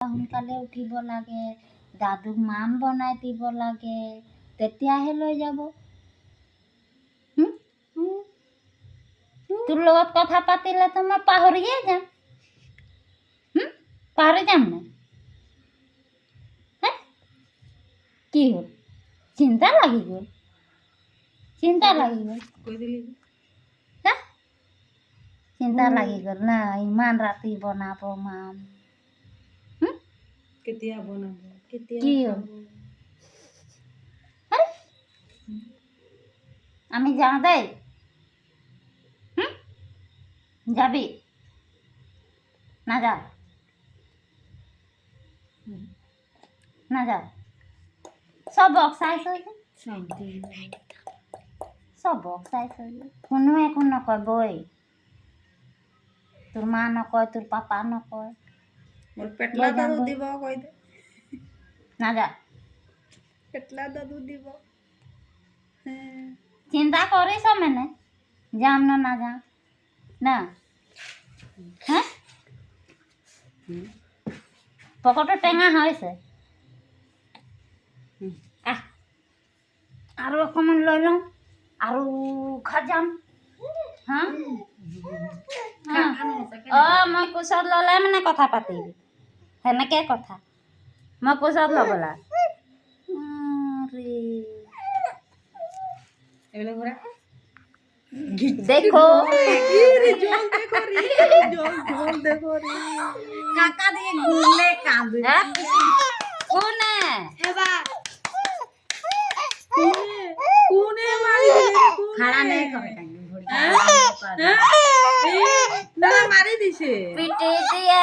সোনকালে উঠিব লাগে, দাদুক মান বনাই দিব লাগে, তেতিয়াহে লৈ যাব। তোৰ লগত কথা পাতিলেতো মই পাহৰিয়ে যাম। পাহৰি যাম না? কি হ'ল? চিন্তা লাগি গ'ল, চিন্তা লাগি গ'ল, চিন্তা লাগি গ'ল না? ইমান ৰাতি বনাব মান। কেতিয়া বনাব? কেতিয়া কি হ'ল? আমি যাওঁ দেই। যাবি? নাযাওঁ? নাযাওঁ? চবক চাইছোঁ যে, চবক চাইছোঁ যে, কোনো একো নকয় বৈ। তোৰ মা নকয়, তোৰ পাপা নকয়। মোৰ পেটলা দাদু দিব কৈ দে। নাযাওঁ? পেটলা দাদু দিব। চিন্তা কৰিছ মানে যাম না নাযাওঁ না? পকৰটো টেঙা হৈছে। আৰু অকণমান লৈ লওঁ, আৰু খাজাম। মই কোচত ল'লে মানে কথা পাতিবি, সেনেকে কথা। মই কোচত ল'ব লাগে। দেখো কাকা দিয়ে ঘুরলে কাঁদে। কোনে কোনে মারি খাড়া নেই করে মারি দিছে পিটি দিয়ে